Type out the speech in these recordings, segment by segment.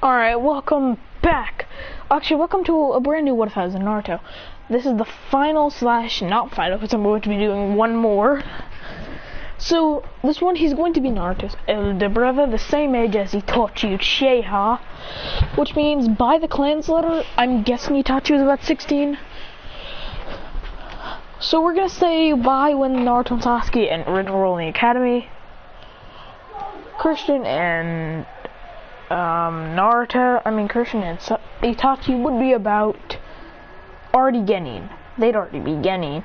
Alright, welcome back. Actually, welcome to a brand new What If I Was in Naruto. This is the final slash not final, because I'm going to be doing one more. So, this one, he's going to be Naruto's elder brother, the same age as Itachi Uchiha, which means by the clan's letter, I'm guessing Itachi was about 16. So we're gonna say bye when Naruto and Sasuke enroll in the academy. Christian and Christian and Itachi would be about already getting. They'd already be getting.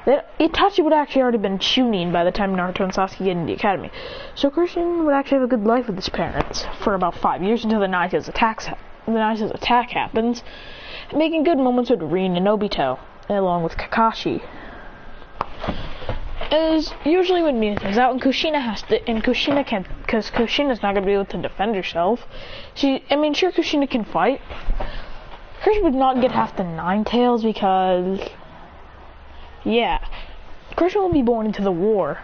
Itachi would actually already been tuning by the time Naruto and Sasuke get into the academy. So Christian would actually have a good life with his parents for about 5 years until the Naruto's attack happens, making good moments with Rin and Obito, along with Kakashi. As usually when Minato is out, and Kushina can't, because Kushina's not going to be able to defend herself. Sure, Kushina can fight. Christian would not get half the 9 tails because, yeah, Christian will be born into the war,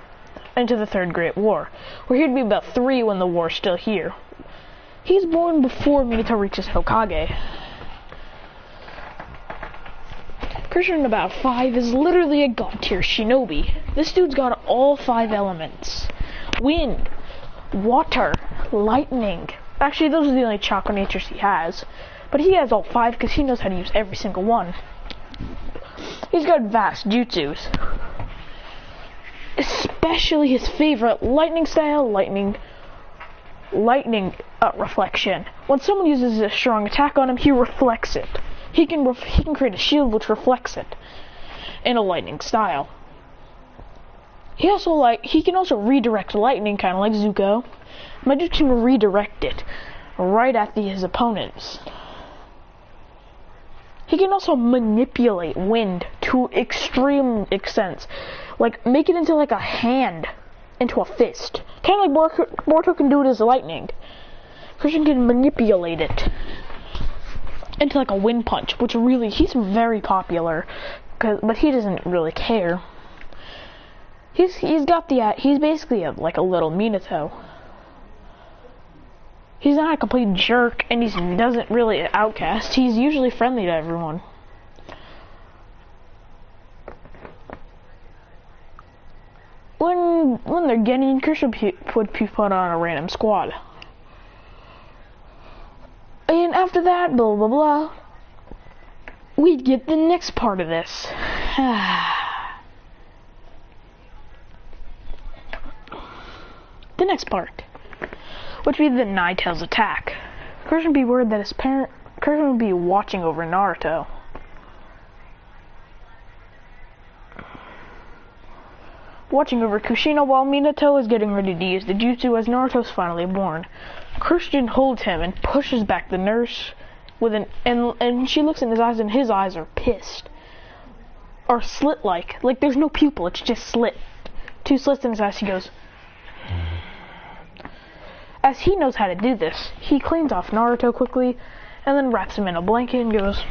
into the Third Great War, where he'd be about 3 when the war's still here. He's born before Minato reaches Hokage. Christian, about 5, is literally a god-tier shinobi. This dude's got all 5 elements. Wind, water, lightning. Actually, those are the only chakra natures he has. But he has all 5 because he knows how to use every single one. He's got vast jutsus. Especially his favorite lightning style, lightning reflection. When someone uses a strong attack on him, he reflects it. He can create a shield which reflects it in a lightning style. He can also redirect lightning, kind of like Zuko. Magic can redirect it right at his opponents. He can also manipulate wind to extreme extents, like make it into like a hand, into a fist, kind of like Boruto can do it as lightning. Christian can manipulate it into like a wind punch, which really, he's very popular, but he doesn't really care. He's basically like a little Minato. He's not a complete jerk, and he doesn't really outcast. He's usually friendly to everyone. When they're getting, Christian would put on a random squad. And after that, blah blah blah, we'd get the next part of this. The next part, which would be the Nine Tails attack. Christian would be worried that Christian would be watching over Naruto. Watching over Kushina while Minato is getting ready to use the jutsu as Naruto's finally born. Christian holds him and pushes back the nurse and she looks in his eyes, and his eyes are pissed. Or slit-like. Like there's no pupil, it's just slit. 2 slits in his eyes. He goes, as he knows how to do this, he cleans off Naruto quickly and then wraps him in a blanket and goes,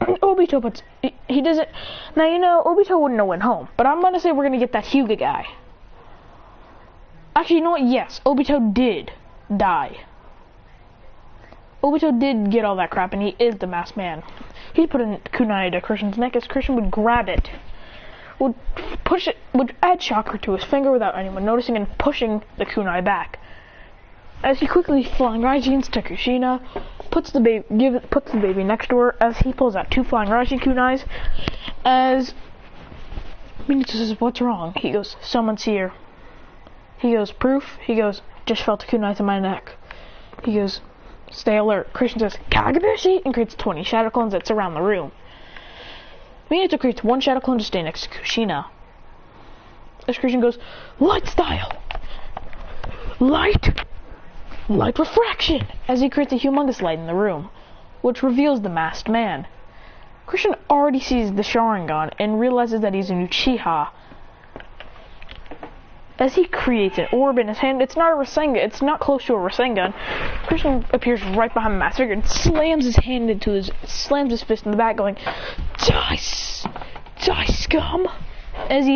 Obito he doesn't. Now, Obito wouldn't have went home, but I'm gonna say we're gonna get that Hyuga guy. Actually, you know what? Yes, Obito did die. Obito did get all that crap, and he is the masked man. He put a kunai to Christian's neck as Christian would grab it, would push it, would add chakra to his finger without anyone noticing, and pushing the kunai back. As he quickly flying Raijins to Kushina, puts the baby next to her as he pulls out 2 flying Raijin kunais. As Minato says, "What's wrong?" He goes, "Someone's here." He goes, "Proof?" He goes, "Just felt a kunai to my neck." He goes, "Stay alert." Christian says, "Kagabushi," and creates 20 shadow clones that surround the room. Minato creates 1 shadow clone to stay next to Kushina. As Christian goes, "Light style! Light refraction!" as he creates a humongous light in the room, which reveals the masked man. Christian already sees the Sharingan and realizes that he's an Uchiha. As he creates an orb in his hand, it's not a Rasengan, it's not close to a Rasengan. Christian appears right behind the masked figure and slams his fist in the back, going, Die scum! As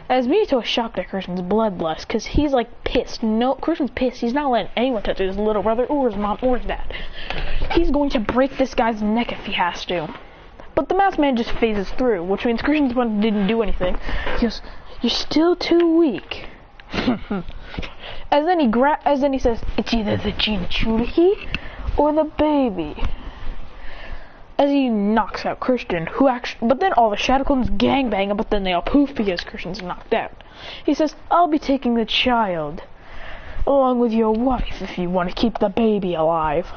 As Minato is shocked at Christian's bloodlust, because he's like pissed. No, Christian's pissed. He's not letting anyone touch his little brother or his mom or his dad. He's going to break this guy's neck if he has to. But the masked man just phases through, which means Christian's one didn't do anything. He goes, "You're still too weak." As then he says, "It's either the Jinchuriki or the baby." As he knocks out Christian, but then all the Shadow Clones gangbang him, but then they all poof because Christian's knocked out. He says, "I'll be taking the child, along with your wife, if you want to keep the baby alive."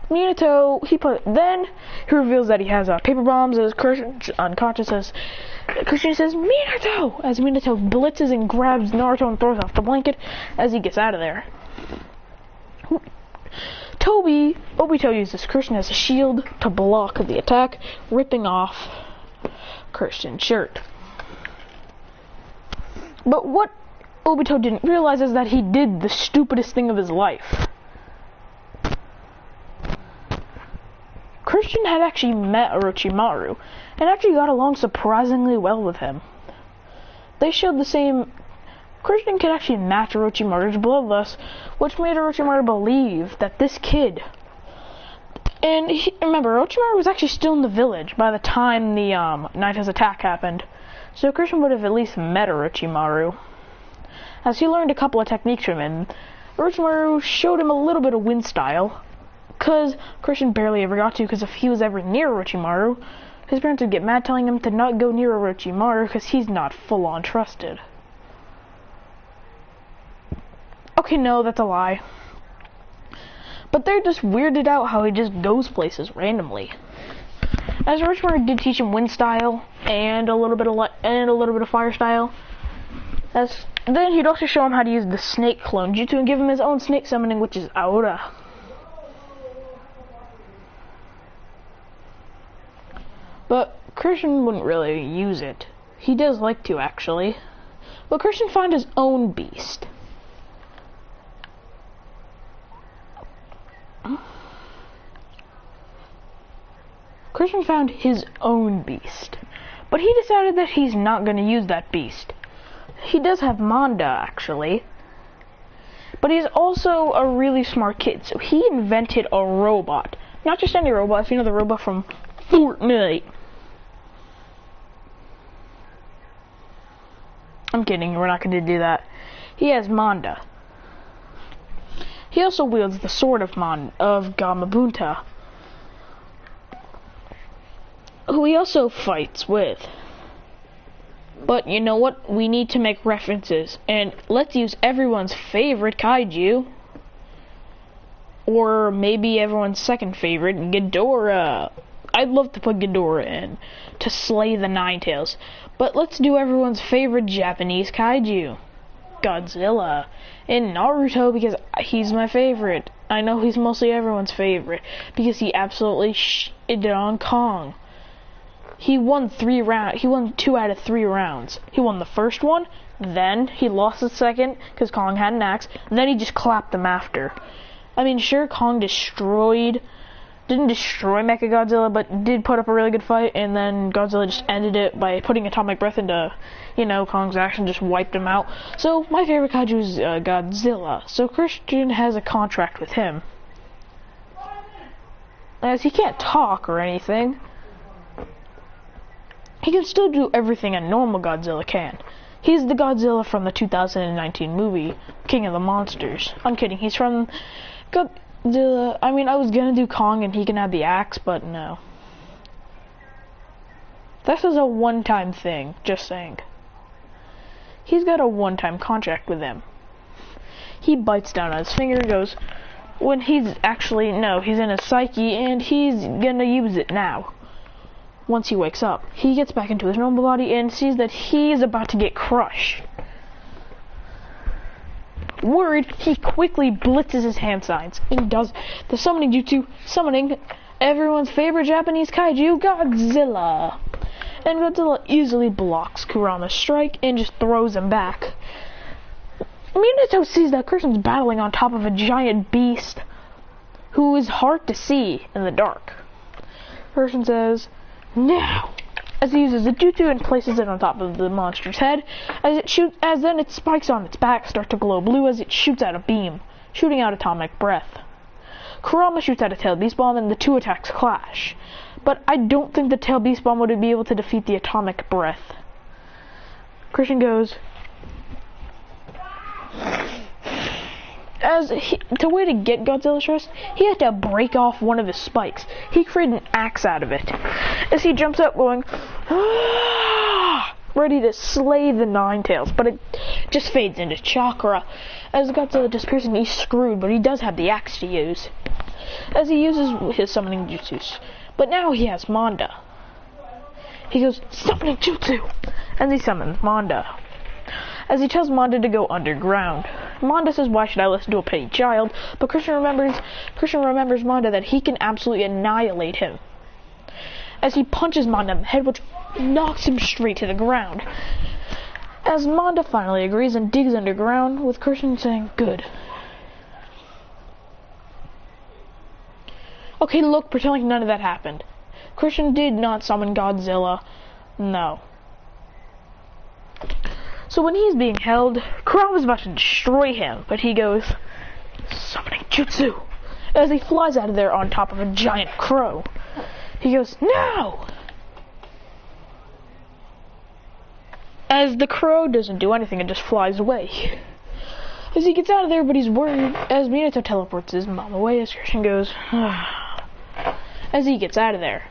Minato, then he reveals that he has paper bombs as Christian's unconscious as Christian says, "Minato!" as Minato blitzes and grabs Naruto and throws off the blanket as he gets out of there. Obito uses Christian as a shield to block the attack, ripping off Christian's shirt. But what Obito didn't realize is that he did the stupidest thing of his life. Christian had actually met Orochimaru, and actually got along surprisingly well with him. They showed the same... Christian could actually match Orochimaru's bloodlust, which made Orochimaru believe that this kid... And remember, Orochimaru was actually still in the village by the time the Naito's attack happened, so Christian would have at least met Orochimaru. As he learned a couple of techniques from him, Orochimaru showed him a little bit of wind style, because Christian barely ever got to, because if he was ever near Orochimaru, his parents would get mad telling him to not go near Orochimaru because he's not full-on trusted. Okay, no, that's a lie. But they're just weirded out how he just goes places randomly. As Orochimaru did teach him wind style and a little bit of fire style. Then he'd also show him how to use the snake clone jutsu and give him his own snake summoning, which is Aura. But Christian wouldn't really use it. He does like to, actually. But Christian found his own beast. Christian found his own beast. But he decided that he's not going to use that beast. He does have Manda, actually. But he's also a really smart kid, so he invented a robot. Not just any robot, if you know the robot from Fortnite. I'm kidding, we're not going to do that. He has Manda. He also wields the sword of Gamabunta, who he also fights with. But you know what? We need to make references, and let's use everyone's favorite kaiju. Or maybe everyone's second favorite, Ghidorah. I'd love to put Ghidorah in to slay the Ninetales. But let's do everyone's favorite Japanese kaiju, Godzilla. In Naruto, because he's my favorite. I know he's mostly everyone's favorite, because he absolutely shit on Kong. He won 2 out of 3 rounds. He won the first one, then he lost the second, because Kong had an axe, then he just clapped him after. I mean, sure, Kong didn't destroy Mechagodzilla, but did put up a really good fight, and then Godzilla just ended it by putting atomic breath into, Kong's action, just wiped him out. So, my favorite kaiju is Godzilla, so Christian has a contract with him. As he can't talk or anything, he can still do everything a normal Godzilla can. He's the Godzilla from the 2019 movie, King of the Monsters. I'm kidding, he's from Godzilla. I mean, I was gonna do Kong and he can have the axe, but no. This is a one-time thing, just saying. He's got a one-time contract with him. He bites down on his finger and goes, when he's in his psyche and he's gonna use it now. Once he wakes up, he gets back into his normal body and sees that he is about to get crushed. Worried, he quickly blitzes his hand signs and does the summoning jutsu, summoning everyone's favorite Japanese kaiju, Godzilla. And Godzilla easily blocks Kurama's strike and just throws him back. Minato sees that Christian's battling on top of a giant beast who is hard to see in the dark. Christian says, "Now!" as he uses the jutsu and places it on top of the monster's head. As then its spikes on its back start to glow blue as it shoots out a beam, shooting out atomic breath. Kurama shoots out a tail beast bomb and the two attacks clash. But I don't think the tail beast bomb would be able to defeat the atomic breath. Christian goes, the way to get Godzilla's trust, he had to break off one of his spikes. He created an axe out of it. As he jumps up going, ready to slay the Nine Tails, but it just fades into chakra. As Godzilla disappears and he's screwed, but he does have the axe to use. As he uses his summoning jutsus. But now he has Manda. He goes, summoning jutsu! And he summons Manda. As he tells Manda to go underground. Manda says, why should I listen to a petty child? But Christian remembers Manda that he can absolutely annihilate him. As he punches Manda in the head, which knocks him straight to the ground. As Manda finally agrees and digs underground, with Christian saying, good. Okay, look, pretend like none of that happened. Christian did not summon Godzilla. No. So when he's being held, Kurama's about to destroy him, but he goes, summoning jutsu, as he flies out of there on top of a giant crow. He goes, no! As the crow doesn't do anything and just flies away. As he gets out of there, but he's worried, as Minato teleports his mom away, as Christian goes, as he gets out of there.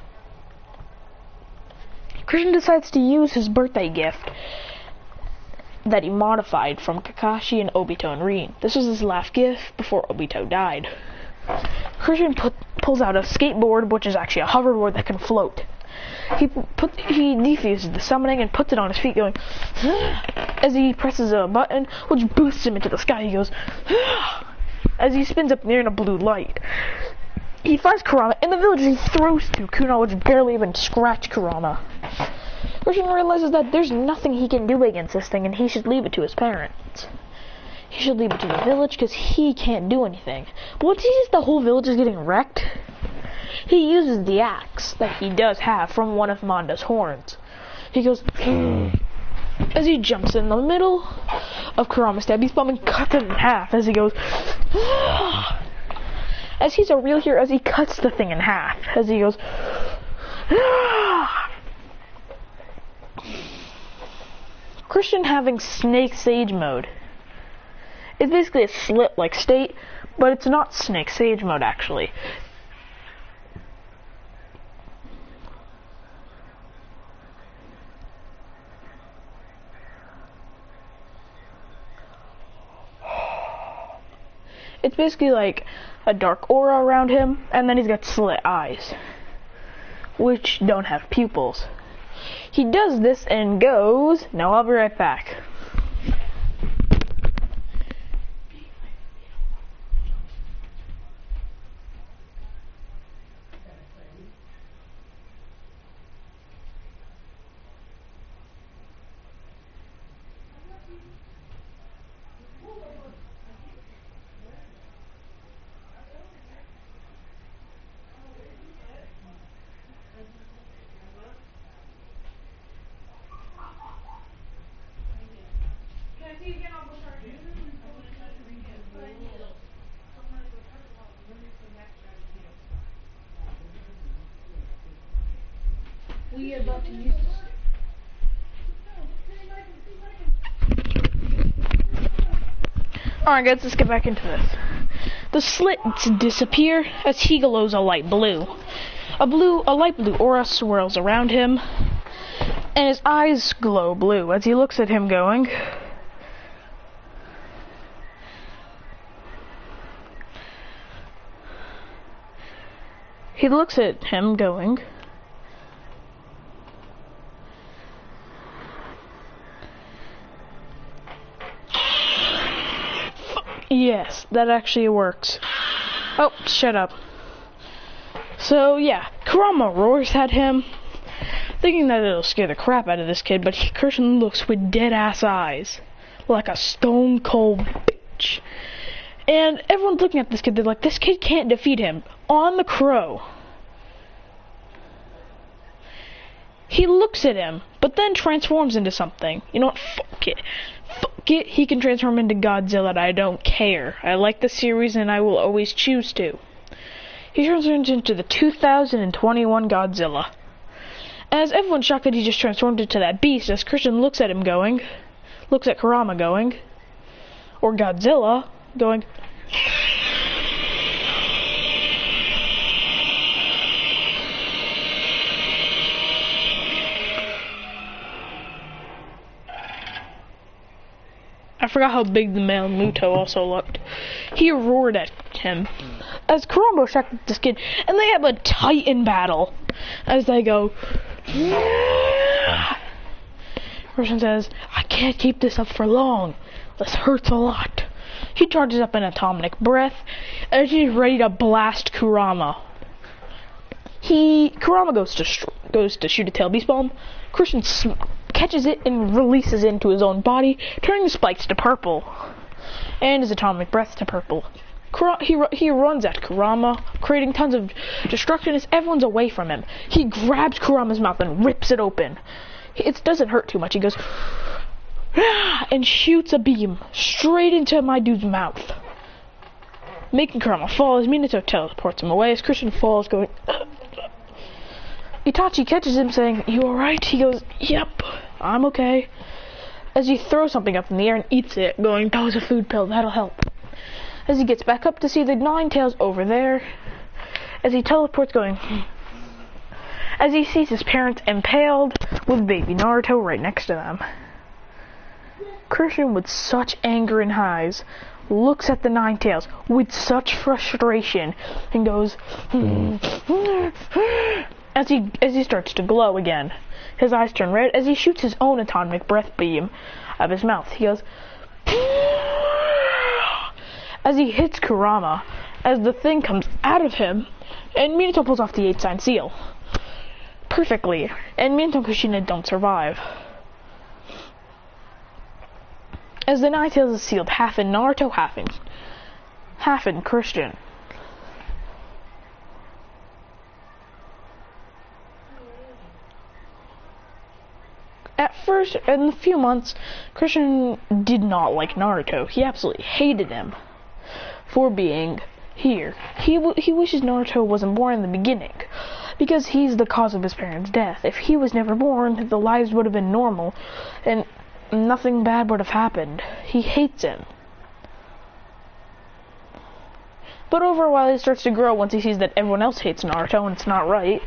Christian decides to use his birthday gift that he modified from Kakashi and Obito and Rin. This was his last gift before Obito died. Christian pulls out a skateboard, which is actually a hoverboard that can float. He defuses the summoning and puts it on his feet, going as he presses a button, which boosts him into the sky. He goes as he spins up near in a blue light. He finds Kurama in the village. He throws two kunai, which barely even scratch Kurama. Christian realizes that there's nothing he can do against this thing, and he should leave it to his parents. He should leave it to the village because he can't do anything. But once he sees the whole village is getting wrecked, he uses the axe that he does have from one of Manda's horns. He goes as he jumps in the middle of Kurama's stab beast bomb and cuts it in half as he goes as he's a real hero, as he cuts the thing in half as he goes Christian having Snake Sage mode. It's basically a slit-like state, but it's not Snake Sage mode actually. It's basically like a dark aura around him, and then he's got slit eyes, which don't have pupils. He does this and goes, now I'll be right back. We are about to use this. Alright guys, let's get back into this. The slits disappear as he glows a light blue. A light blue aura swirls around him, and his eyes glow blue as he looks at him going, yes, that actually works. Oh, shut up. So, yeah, Kurama roars at him, thinking that it'll scare the crap out of this kid, but Christian looks with dead-ass eyes, like a stone-cold bitch. And everyone's looking at this kid, they're like, this kid can't defeat him. On the crow. He looks at him, but then transforms into something. You know what? Fuck it. Fuck it. He can transform into Godzilla, and I don't care. I like the series, and I will always choose to. He transforms into the 2021 Godzilla. As everyone's shocked that he just transformed into that beast, as Christian looks at him going, looks at Kurama going, or Godzilla going, I forgot how big the male Naruto also looked. He roared at him as Kurama shocked the skin, and they have a titan battle as they go. Christian says, I can't keep this up for long. This hurts a lot. He charges up an atomic breath as he's ready to blast Kurama. Kurama goes to shoot a tail beast bomb. Christian catches it and releases it into his own body, turning the spikes to purple, and his atomic breath to purple. He runs at Kurama, creating tons of destruction as everyone's away from him. He grabs Kurama's mouth and rips it open. It doesn't hurt too much. He goes, and shoots a beam straight into my dude's mouth, making Kurama fall as Minato teleports him away as Christian falls, going, Itachi catches him saying, you alright? He goes, yep, I'm okay, as he throws something up in the air and eats it, going, that was a food pill, that'll help. As he gets back up to see the Nine Tails over there, as he teleports going, as he sees his parents impaled with baby Naruto right next to them. Christian, with such anger in his eyes, looks at the Nine Tails with such frustration and goes, as he starts to glow again. His eyes turn red as he shoots his own atomic breath beam out of his mouth. He goes, as he hits Kurama, as the thing comes out of him, and Minato pulls off the 8-sign seal perfectly, and Minato and Kushina don't survive. As the Nine Tails is sealed, half in Naruto, half in Christian. At first, in a few months, Christian did not like Naruto. He absolutely hated him for being here. He wishes Naruto wasn't born in the beginning, because he's the cause of his parents' death. If he was never born, the lives would have been normal, and nothing bad would have happened. He hates him. But over a while, he starts to grow once he sees that everyone else hates Naruto, and it's not right.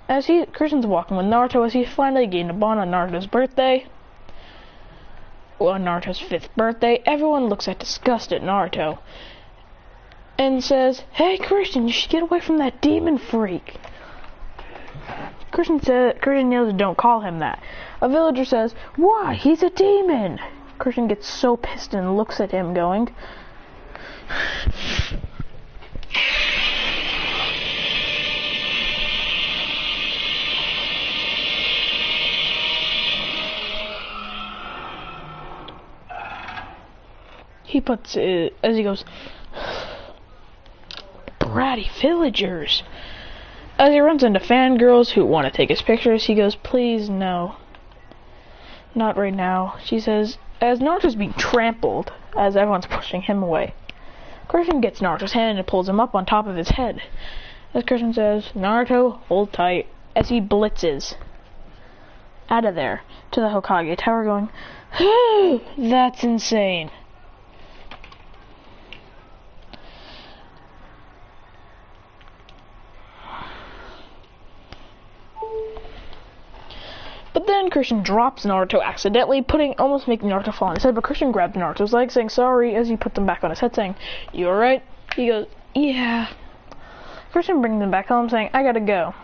As Christian's walking with Naruto, as he finally gained a bond on Naruto's birthday, on Naruto's 5th birthday, everyone looks at disgust at Naruto and says, hey Christian, you should get away from that demon freak. Christian yells, don't call him that. A villager says, why? He's a demon. Christian gets so pissed and looks at him going, he puts it, as he goes, bratty villagers. As he runs into fangirls who want to take his pictures, he goes, please, no. Not right now. She says, as Naruto's being trampled, as everyone's pushing him away. Christian gets Naruto's hand and pulls him up on top of his head. As Christian says, Naruto, hold tight, as he blitzes out of there to the Hokage Tower going, that's insane. But then Christian drops Naruto accidentally, almost making Naruto fall on his head, but Christian grabs Naruto's leg, saying sorry, as he puts them back on his head, saying, you alright? He goes, yeah. Christian brings him back home, saying, I gotta go.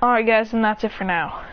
Alright guys, and that's it for now.